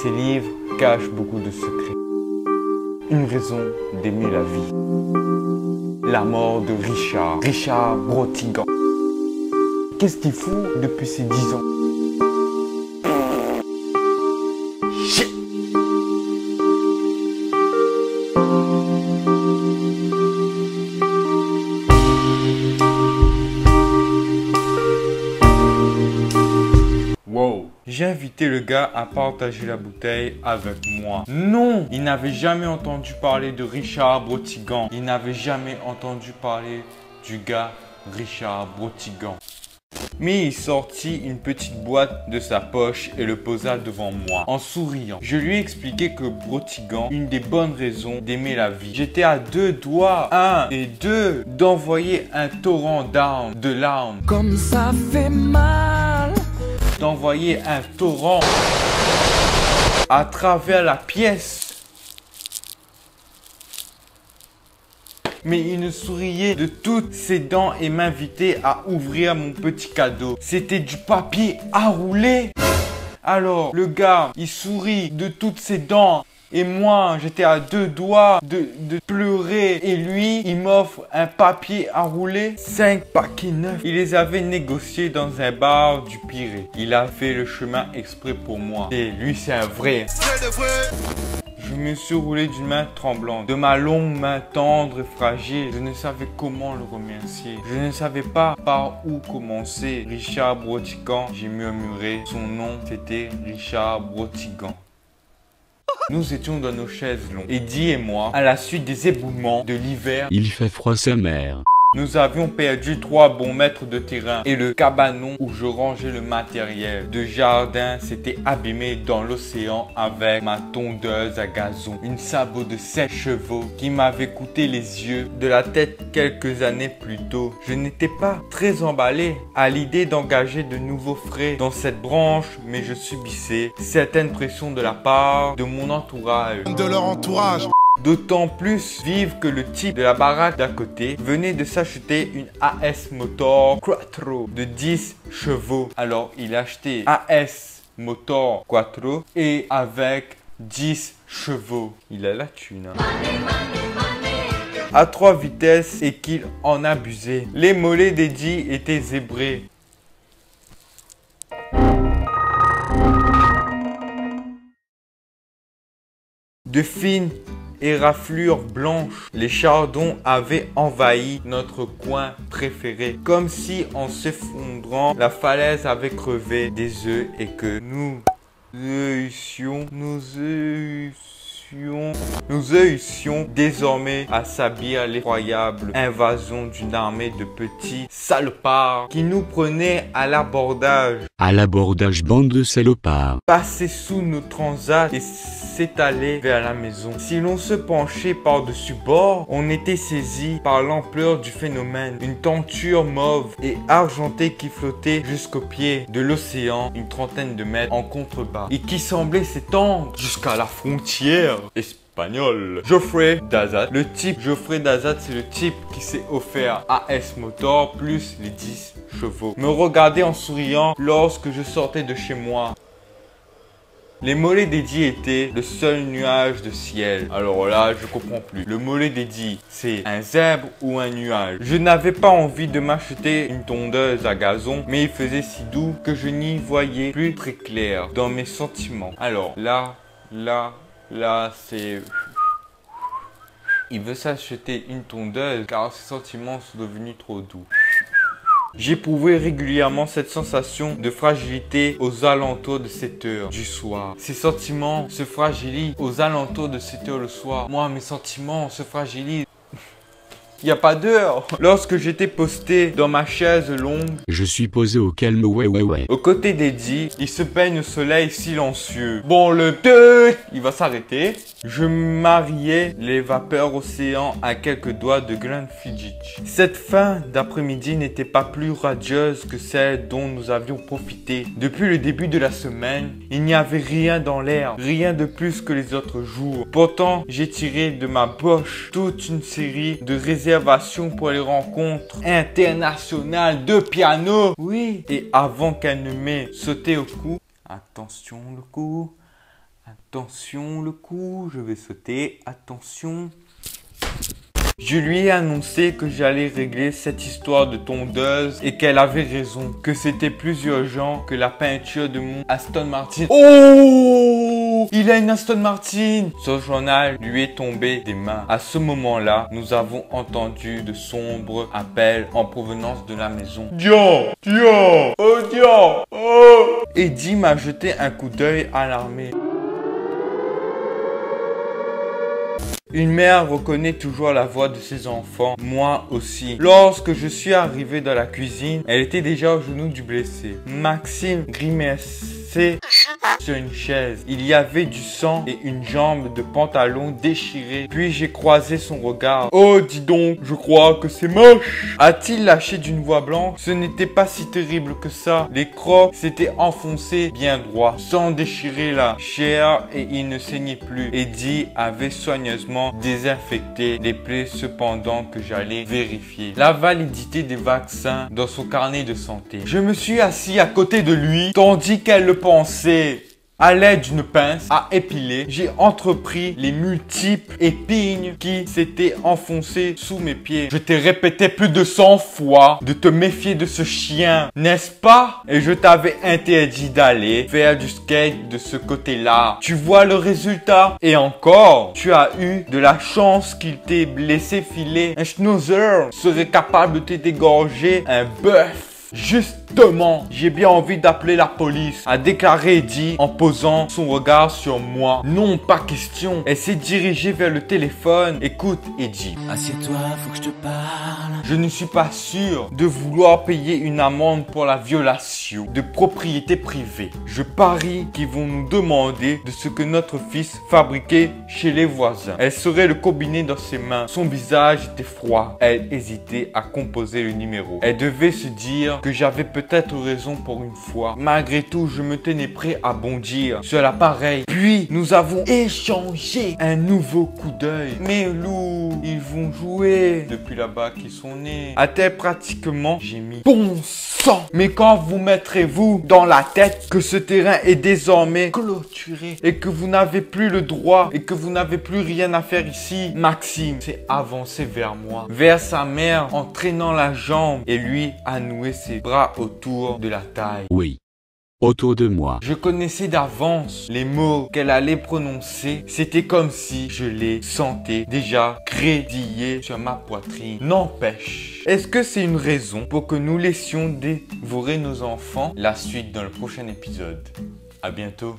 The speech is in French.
Ces livres cachent beaucoup de secrets. Une raison d'aimer la vie. La mort de Richard Brotigan. Qu'est-ce qu'il fout depuis ses 10 ans? Shit. Wow. J'ai invité le gars à partager la bouteille avec moi. Non, il n'avait jamais entendu parler de Richard Brotigan. Il n'avait jamais entendu parler du gars Richard Brotigan. Mais il sortit une petite boîte de sa poche et le posa devant moi, en souriant. Je lui ai expliqué que Brotigan, une des bonnes raisons d'aimer la vie. J'étais à 2 doigts, 1 et 2, d'envoyer un torrent de larmes. Comme ça fait mal. D'envoyer un torrent à travers la pièce. Mais il ne souriait de toutes ses dents et m'invitait à ouvrir mon petit cadeau. C'était du papier à rouler. Alors, le gars, il sourit de toutes ses dents. Et moi, j'étais à 2 doigts de pleurer. Et lui, il m'offre un papier à rouler. 5 paquets neufs. Il les avait négociés dans un bar du Pirée. Il a fait le chemin exprès pour moi. Et lui, c'est un vrai. Je me suis roulé d'une main tremblante, de ma longue main tendre et fragile. Je ne savais comment le remercier. Je ne savais pas par où commencer. Richard Brotigan, j'ai murmuré. Son nom, c'était Richard Brotigan. Nous étions dans nos chaises longues, Eddie et moi, à la suite des éboulements de l'hiver. Il fait froid sa mère. Nous avions perdu 3 bons mètres de terrain et le cabanon où je rangeais le matériel de jardin s'était abîmé dans l'océan avec ma tondeuse à gazon. Une sabot de 7 chevaux qui m'avait coûté les yeux de la tête quelques années plus tôt. Je n'étais pas très emballé à l'idée d'engager de nouveaux frais dans cette branche, mais je subissais certaines pressions de la part de mon entourage. De leur entourage. D'autant plus vive que le type de la baraque d'à côté venait de s'acheter une AS Motor Quattro de 10 chevaux. Alors il a acheté AS Motor Quattro et avec 10 chevaux. Il a la thune. À 3 vitesses et qu'il en abusait. Les mollets d'Eddie étaient zébrés. De fines éraflures blanches, les chardons avaient envahi notre coin préféré. Comme si en s'effondrant, la falaise avait crevé des œufs et que nous eussions désormais à subir l'effroyable invasion d'une armée de petits salopards qui nous prenaient à l'abordage. À l'abordage, bande de salopards. Passaient sous nos transats et s'étalaient vers la maison. Si l'on se penchait par-dessus bord, on était saisi par l'ampleur du phénomène. Une tenture mauve et argentée qui flottait jusqu'au pied de l'océan, une trentaine de mètres en contrebas, et qui semblait s'étendre jusqu'à la frontière espagnole. Geoffrey Dazat. Le type Geoffrey Dazat, c'est le type qui s'est offert AS Motor plus les 10 chevaux. Me regardait en souriant lorsque je sortais de chez moi. Les mollets d'Eddie étaient le seul nuage de ciel. Alors là, je comprends plus. Le mollet d'Eddie, c'est un zèbre ou un nuage? Je n'avais pas envie de m'acheter une tondeuse à gazon, mais il faisait si doux que je n'y voyais plus très clair dans mes sentiments. Alors là, c'est... Il veut s'acheter une tondeuse car ses sentiments sont devenus trop doux. J'éprouvais régulièrement cette sensation de fragilité aux alentours de 7 heures du soir. Ces sentiments se fragilisent aux alentours de 7 heures le soir. Moi, mes sentiments se fragilisent. Il n'y a pas d'heure. Lorsque j'étais posté dans ma chaise longue, Je suis posé au calme, ouais. aux côtés d'Eddie, il se baigne au soleil silencieux. Bon, le 2, il va s'arrêter. Je mariais les vapeurs océans à quelques doigts de Glenfiddich. Cette fin d'après-midi n'était pas plus radieuse que celle dont nous avions profité. Depuis le début de la semaine, il n'y avait rien dans l'air, rien de plus que les autres jours. Pourtant, j'ai tiré de ma poche toute une série de réservations pour les rencontres internationales de piano. Oui, et avant qu'elle ne m'ait sauté au cou, attention le coup, Attention le coup, je vais sauter. Attention. Je lui ai annoncé que j'allais régler cette histoire de tondeuse et qu'elle avait raison, que c'était plus urgent que la peinture de mon Aston Martin. Oh! Il a une Aston Martin! Son journal lui est tombé des mains. À ce moment-là, nous avons entendu de sombres appels en provenance de la maison. Dion! Dion! Oh Dion! Oh! Eddie m'a jeté un coup d'œil alarmé. Une mère reconnaît toujours la voix de ses enfants, moi aussi. Lorsque je suis arrivé dans la cuisine, elle était déjà au genou du blessé. Maxime grimaçait sur une chaise. Il y avait du sang et une jambe de pantalon déchirée. Puis j'ai croisé son regard. Oh, dis donc, je crois que c'est moche. A-t-il lâché d'une voix blanche? Ce n'était pas si terrible que ça. Les crocs s'étaient enfoncés bien droit, sans déchirer la chair et il ne saignait plus. Eddie avait soigneusement désinfecté les plaies cependant que j'allais vérifier la validité des vaccins dans son carnet de santé. Je me suis assis à côté de lui tandis qu'elle le pensait. À l'aide d'une pince à épiler, j'ai entrepris les multiples épines qui s'étaient enfoncées sous mes pieds. Je t'ai répété plus de 100 fois de te méfier de ce chien, n'est-ce pas? Et je t'avais interdit d'aller faire du skate de ce côté-là. Tu vois le résultat? Et encore, tu as eu de la chance qu'il t'ait laissé filer. Un schnauzer serait capable de te dégorger un bœuf. Justement, j'ai bien envie d'appeler la police, a déclaré Eddie en posant son regard sur moi. Non, pas question. Elle s'est dirigée vers le téléphone. Écoute, Eddie. Assieds-toi, faut que je te parle. Je ne suis pas sûr de vouloir payer une amende pour la violation de propriété privée. Je parie qu'ils vont nous demander de ce que notre fils fabriquait chez les voisins. Elle serrait le combiné dans ses mains. Son visage était froid. Elle hésitait à composer le numéro. Elle devait se dire que j'avais peut-être raison pour une fois. Malgré tout, je me tenais prêt à bondir sur l'appareil. Puis, nous avons échangé un nouveau coup d'œil. Mais Lou, ils vont jouer depuis là-bas qu'ils sont nés. A-t-elle pratiquement gémi. Bon sang! Mais quand vous mettrez-vous dans la tête que ce terrain est désormais clôturé et que vous n'avez plus le droit et que vous n'avez plus rien à faire ici, Maxime s'est avancé vers moi, vers sa mère en traînant la jambe et lui a noué ses bras autour de la taille. Oui. Autour de moi. Je connaissais d'avance les mots qu'elle allait prononcer. C'était comme si je les sentais déjà crédiller sur ma poitrine. N'empêche, est-ce que c'est une raison pour que nous laissions dévorer nos enfants? La suite dans le prochain épisode. À bientôt.